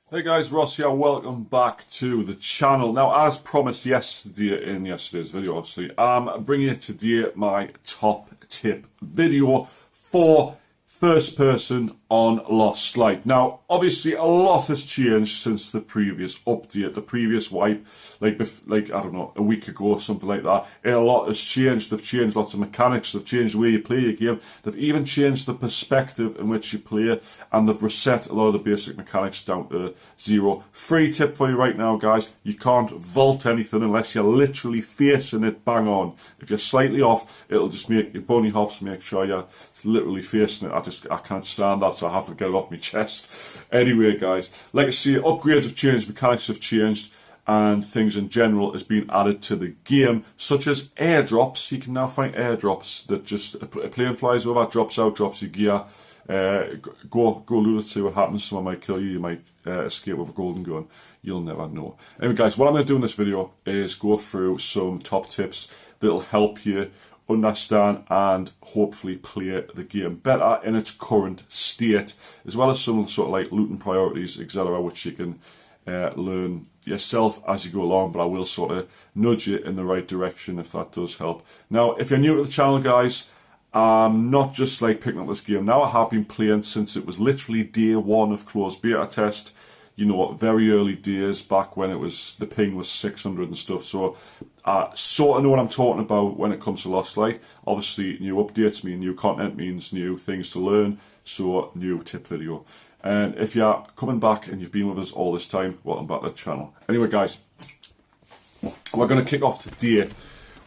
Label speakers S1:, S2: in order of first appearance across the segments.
S1: Hey guys, Ross here. Welcome back to the channel. Now, as promised yesterday in yesterday's video, obviously, I'm bringing you today my top tip video for first person on Lost Light. Now, obviously, a lot has changed since the previous update, the previous wipe, like I don't know, a week ago or something like that. A lot has changed. They've changed lots of mechanics. They've changed the way you play your game. They've even changed the perspective in which you play, and they've reset a lot of the basic mechanics down to zero. Free tip for you right now, guys: you can't vault anything unless you're literally facing it bang on. If you're slightly off, it'll just make your bunny hops. Make sure you're literally facing it. I can't stand that, so I have to get it off my chest. Anyway, guys, like I say, upgrades have changed, mechanics have changed, and things in general has been added to the game, such as airdrops. You can now find airdrops that just a plane flies over, drops out, drops your gear. Go loot it, see what happens. Someone might kill you, you might escape with a golden gun. You'll never know. Anyway, guys, what I'm going to do in this video is go through some top tips that'll help you understand and hopefully play the game better in its current state, as well as some sort of like looting priorities, etc., which you can learn yourself as you go along, but I will sort of nudge you in the right direction if that does help. Now, if you're new to the channel, guys, I'm not just like picking up this game now. I have been playing since it was literally day one of closed beta test. You know, very early days back when it was, the ping was 600 and stuff. So I sort of know what I'm talking about when it comes to Lost Light. Obviously, new updates mean new content means new things to learn. So, new tip video. And if you're coming back and you've been with us all this time, welcome back to the channel. Anyway, guys, we're going to kick off today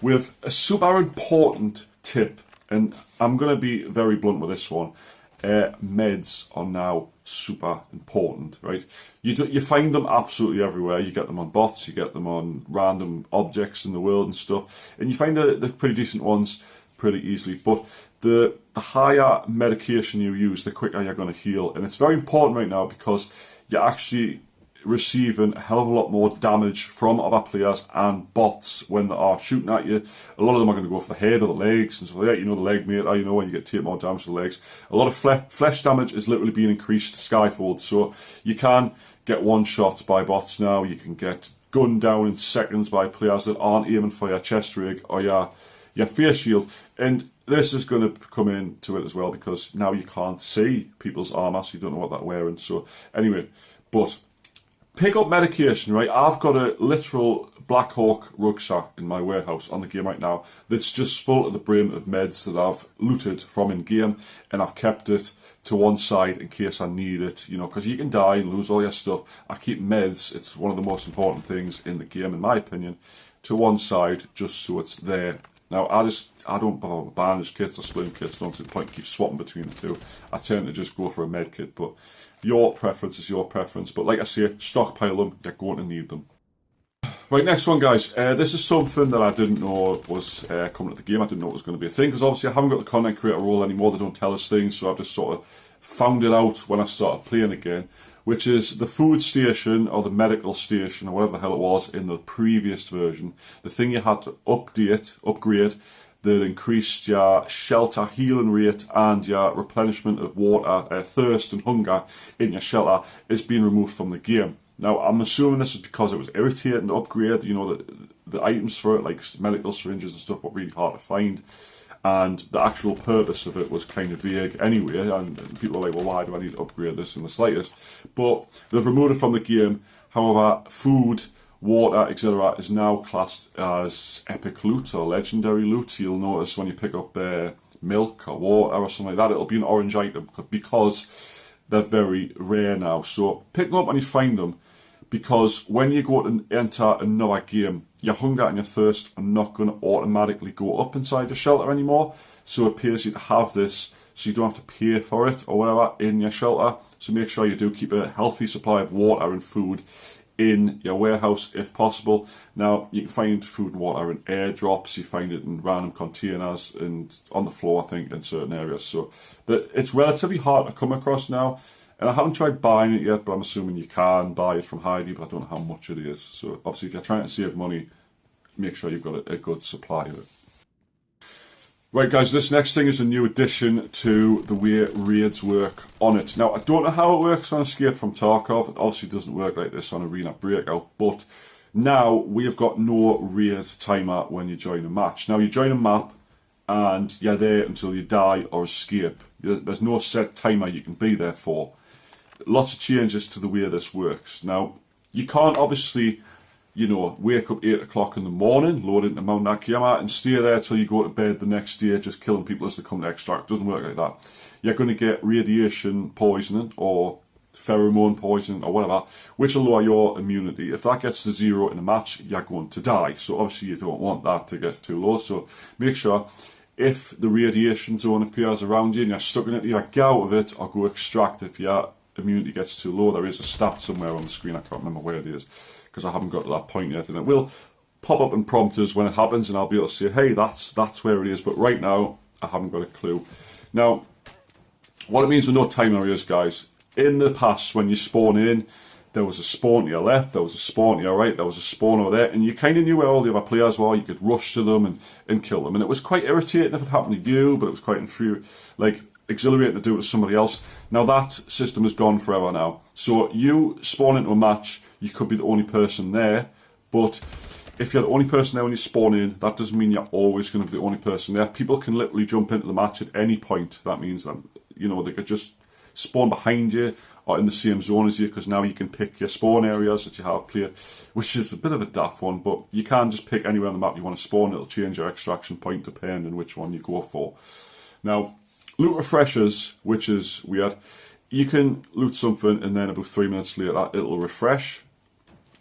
S1: with a super important tip. And I'm going to be very blunt with this one. Meds are now super important, right? You find them absolutely everywhere. You get them on bots, you get them on random objects in the world and stuff, and you find the pretty decent ones pretty easily. But the higher medication you use, the quicker you're going to heal, and it's very important right now because you're actually receiving a hell of a lot more damage from other players and bots when they are shooting at you. A lot of them are going to go for the head or the legs and stuff like that. You know, the leg meter, you know, when you get take more damage to the legs. A lot of flesh damage is literally being increased skyfold, so you can get one shot by bots now. You can get gunned down in seconds by players that aren't aiming for your chest rig or your face shield. And this is going to come into it as well because now you can't see people's armor, so you don't know what they're wearing. So anyway, but pick up medication, right? I've got a literal Black Hawk rucksack in my warehouse on the game right now that's just full to the brim of meds that I've looted from in-game, and I've kept it to one side in case I need it, you know, because you can die and lose all your stuff. I keep meds, it's one of the most important things in the game, in my opinion, to one side just so it's there. Now, I don't bother with bandage kits or splitting kits. I don't see the point in keep swapping between the two. I tend to just go for a med kit, but your preference is your preference. But like I say, stockpile them, you're going to need them. Right, next one, guys. This is something that I didn't know was coming to the game. I didn't know it was going to be a thing, because obviously I haven't got the content creator role anymore. They don't tell us things, so I've just sort of found it out when I started playing again, which is the food station or the medical station or whatever the hell it was in the previous version. The thing you had to upgrade that increased your shelter healing rate and your replenishment of water, thirst and hunger in your shelter is being removed from the game. Now, I'm assuming this is because it was irritating to upgrade. You know, the items for it, like medical syringes and stuff, were really hard to find. And the actual purpose of it was kind of vague anyway, and people are like, well, why do I need to upgrade this in the slightest? But they've removed it from the game. However, food, water, etc. is now classed as epic loot or legendary loot. You'll notice when you pick up milk or water or something like that, it'll be an orange item because they're very rare now. So pick them up when you find them, because when you go to enter another game, your hunger and your thirst are not going to automatically go up inside the shelter anymore. So it pays you to have this, so you don't have to pay for it or whatever in your shelter. So make sure you do keep a healthy supply of water and food in your warehouse if possible. Now, you can find food and water in airdrops, you find it in random containers and on the floor, I think, in certain areas. So it's relatively hard to come across now. And I haven't tried buying it yet, but I'm assuming you can buy it from Heidi, but I don't know how much it is. So obviously, if you're trying to save money, make sure you've got a good supply of it. Right guys, this next thing is a new addition to the way raids work on it. Now, I don't know how it works on Escape from Tarkov. It obviously doesn't work like this on Arena Breakout, but now we have got no raid timer when you join a match. Now, you join a map and you're there until you die or escape. There's no set timer you can be there for. Lots of changes to the way this works. Now, you can't obviously, you know, wake up 8 o'clock in the morning, load into Mount Akiyama and stay there till you go to bed the next day just killing people as they come to extract. It doesn't work like that. You're going to get radiation poisoning or pheromone poisoning or whatever, which will lower your immunity. If that gets to 0 in a match, you're going to die. So obviously you don't want that to get too low. So make sure if the radiation zone appears around you and you're stuck in it, you get out of it or go extract. If your immunity gets too low, there is a stat somewhere on the screen. I can't remember where it is, because I haven't got to that point yet, and it will pop up and prompt us when it happens, and I'll be able to say, hey, that's where it is, but right now I haven't got a clue. Now, what it means with no timer is, guys, in the past when you spawn in, there was a spawn to your left, there was a spawn to your right, there was a spawn over there, and you kind of knew where all the other players were. You could rush to them and kill them, and it was quite irritating if it happened to you, but it was quite exhilarating to do it to somebody else. Now that system is gone forever now. So you spawn into a match, you could be the only person there, but if you're the only person there when you spawn in, that doesn't mean you're always going to be the only person there. People can literally jump into the match at any point. That means that, you know, they could just spawn behind you or in the same zone as you, because now you can pick your spawn areas that you have played, which is a bit of a daft one, but you can just pick anywhere on the map you want to spawn. It'll change your extraction point depending on which one you go for. Now, loot refreshes, which is weird. You can loot something and then about 3 minutes later it'll refresh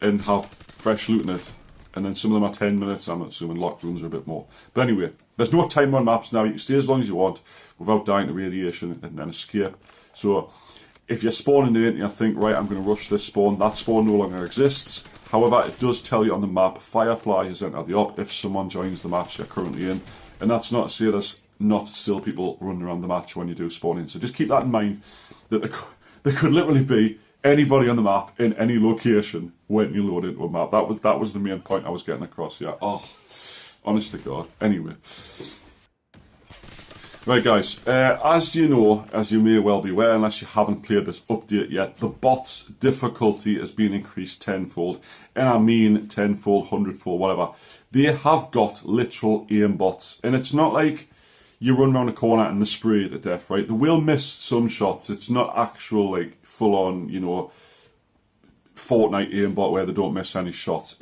S1: and have fresh loot in it. And then some of them are 10 minutes, I'm assuming locked rooms are a bit more. But anyway, there's no timer on maps now. You can stay as long as you want without dying to radiation and then escape. So if you're spawning in and you think, right, I'm going to rush this spawn, that spawn no longer exists. However, it does tell you on the map, Firefly has entered the op if someone joins the match you're currently in. And that's not to say there's not still people running around the match when you do spawn in. So just keep that in mind, that there could literally be anybody on the map in any location when you load into a map. That was the main point I was getting across here. Oh, honest to God. Anyway. Right guys, as you know, as you may well be aware, unless you haven't played this update yet, the bot's difficulty has been increased tenfold. And I mean tenfold, hundredfold, whatever. They have got literal aim bots. And it's not like you run around a corner and they spray you to death, right? They will miss some shots. It's not actual, like, full-on, you know, Fortnite aimbot where they don't miss any shots.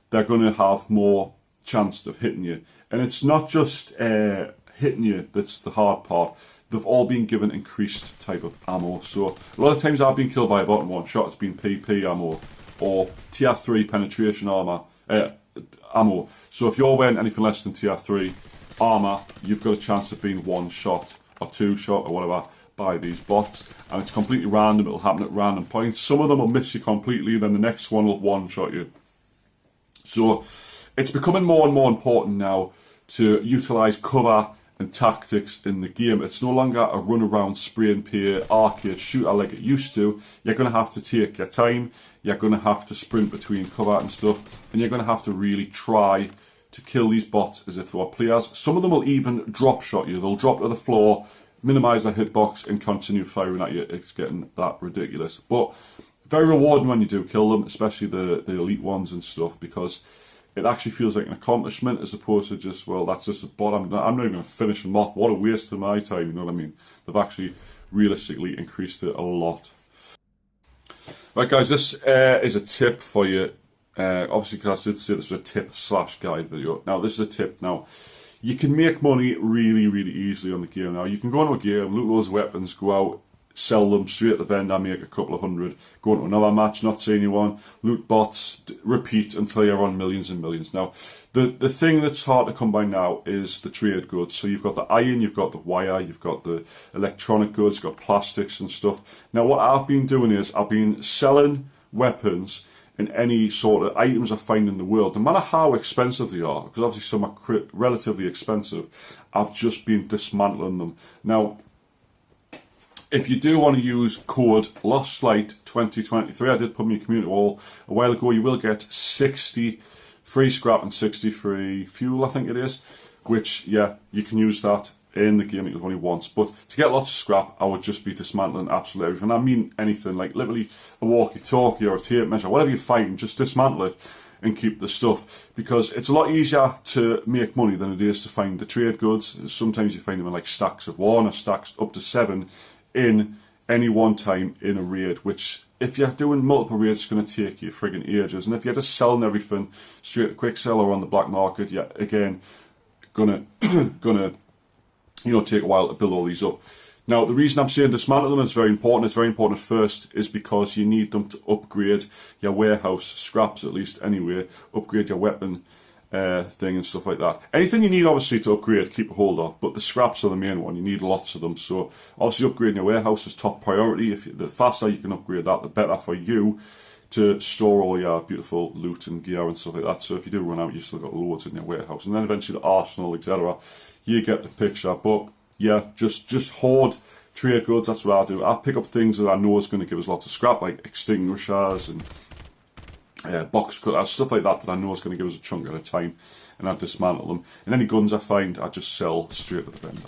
S1: They're going to have more chance of hitting you. And it's not just hitting you that's the hard part. They've all been given increased type of ammo. So a lot of times I've been killed by a bot in one shot. It's been PP ammo or Tier 3 penetration ammo. So if you're wearing anything less than Tier 3 armor, you've got a chance of being one shot or two shot or whatever by these bots, and it's completely random. It'll happen at random points. Some of them will miss you completely, then the next one will one shot you. So it's becoming more and more important now to utilize cover and tactics in the game. It's no longer a run around spray and pray arcade shooter like it used to. You're going to have to take your time, you're going to have to sprint between cover and stuff, and you're going to have to really try to kill these bots as if they were players. Some of them will even drop shot you. They'll drop to the floor, minimise their hitbox and continue firing at you. It's getting that ridiculous. But very rewarding when you do kill them, especially the elite ones and stuff, because it actually feels like an accomplishment as opposed to just, well, that's just a bot. I'm not even going to finish them off. What a waste of my time, you know what I mean? They've actually realistically increased it a lot. Right guys, this is a tip for you. Obviously, because I did say this was a tip/guide video. Now, this is a tip. Now, you can make money really, really easily on the game. Now, you can go into a game, loot loads of weapons, go out, sell them straight at the vendor, make a couple of hundred, go into another match, not see anyone, loot bots, repeat until you're on millions and millions. Now, the thing that's hard to come by now is the trade goods. So you've got the iron, you've got the wire, you've got the electronic goods, you've got plastics and stuff. Now, what I've been doing is I've been selling weapons and any sort of items I find in the world, no matter how expensive they are, because obviously some are relatively expensive, I've just been dismantling them. Now, if you do want to use code LostLight2023, I did put in your community wall a while ago, you will get 60 free scrap and 60 free fuel, I think it is, which, yeah, you can use that in the game only once. But to get lots of scrap, I would just be dismantling absolutely everything. I mean anything, like literally a walkie-talkie or a tape measure, whatever you find, just dismantle it and keep the stuff, because it's a lot easier to make money than it is to find the trade goods. Sometimes you find them in like stacks of 1 or stacks up to 7 in any one time in a raid, which if you're doing multiple raids, it's going to take you friggin' ages. And if you're just selling everything straight to quick sell or on the black market, yeah, again, gonna take a while to build all these up. Now, the reason I'm saying dismantle them is very important. It's very important first is because you need them to upgrade your warehouse scraps, at least anyway, upgrade your weapon thing and stuff like that. Anything you need, obviously, to upgrade, keep a hold of, but the scraps are the main one. You need lots of them. So, obviously, upgrading your warehouse is top priority. The faster you can upgrade that, the better for you to store all your beautiful loot and gear and stuff like that. So, if you do run out, you've still got loads in your warehouse. And then eventually the arsenal, etc. You get the picture. But yeah, just hoard trade goods. That's what I do. I pick up things that I know is going to give us lots of scrap, like extinguishers and box cutters, stuff like that I know is going to give us a chunk at a time, and I dismantle them. And any guns I find, I just sell straight to the vendor.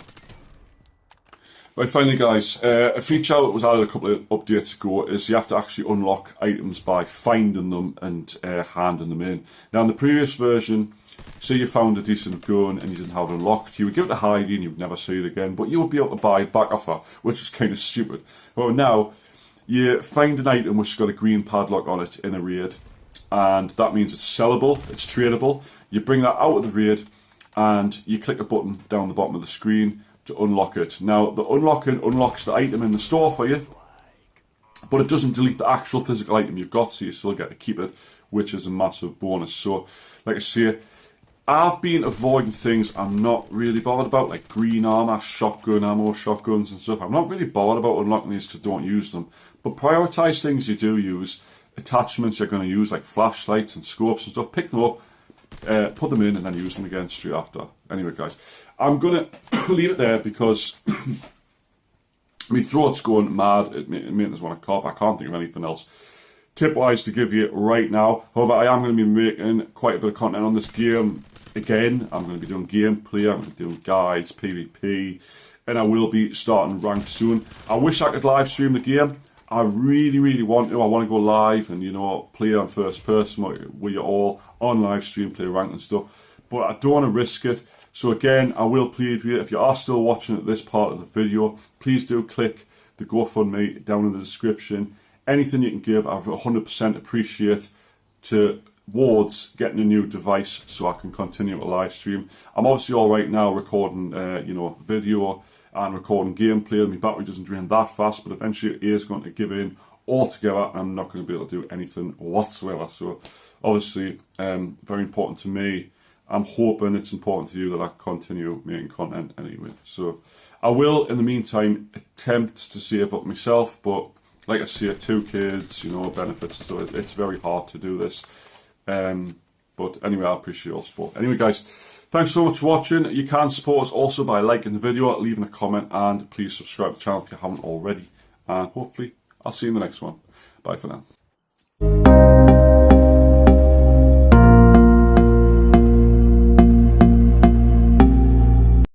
S1: Right, finally guys, a feature that was added a couple of updates ago is you have to actually unlock items by finding them and handing them in. Now in the previous version, say you found a decent gun and you didn't have it unlocked, you would give it a hidey and you would never see it again, but you would be able to buy it back off her, which is kind of stupid. Well, now, you find an item which has got a green padlock on it in a raid, and that means it's sellable, it's tradable. You bring that out of the raid and you click a button down the bottom of the screen to unlock it. Now, the unlocking unlocks the item in the store for you, but it doesn't delete the actual physical item you've got, so you still get to keep it, which is a massive bonus. So, like I say, I've been avoiding things I'm not really bothered about, like green armor, shotgun ammo, shotguns and stuff. I'm not really bothered about unlocking these because I don't use them. But prioritize things you do use, attachments you're going to use, like flashlights and scopes and stuff. Pick them up, put them in, and then use them again straight after. Anyway, guys, I'm going to leave it there because my throat's going mad. It makes me want to cough. I can't think of anything else tip-wise to give you right now. However, I am going to be making quite a bit of content on this game. Again, I'm going to be doing gameplay, I'm going to be doing guides, PvP, and I will be starting ranked soon. I wish I could live stream the game. I really, really want to. I want to go live and, you know, play on first person where you're all on live stream, play ranked and stuff. But I don't want to risk it. So again, I will plead with you, if you are still watching at this part of the video, please do click the GoFundMe down in the description. Anything you can give, I 100% appreciate towards getting a new device so I can continue a live stream. I'm obviously all right now recording, video and recording gameplay. My battery doesn't drain that fast, but eventually it is going to give in altogether. I'm not going to be able to do anything whatsoever. So obviously, very important to me. I'm hoping it's important to you that I continue making content anyway. So I will, in the meantime, attempt to save up myself, but like I say, 2 kids, you know, benefits and stuff, it's very hard to do this. But anyway, I appreciate your support. Anyway, guys, thanks so much for watching. You can support us also by liking the video, leaving a comment, and please subscribe to the channel if you haven't already. And hopefully, I'll see you in the next one. Bye for now.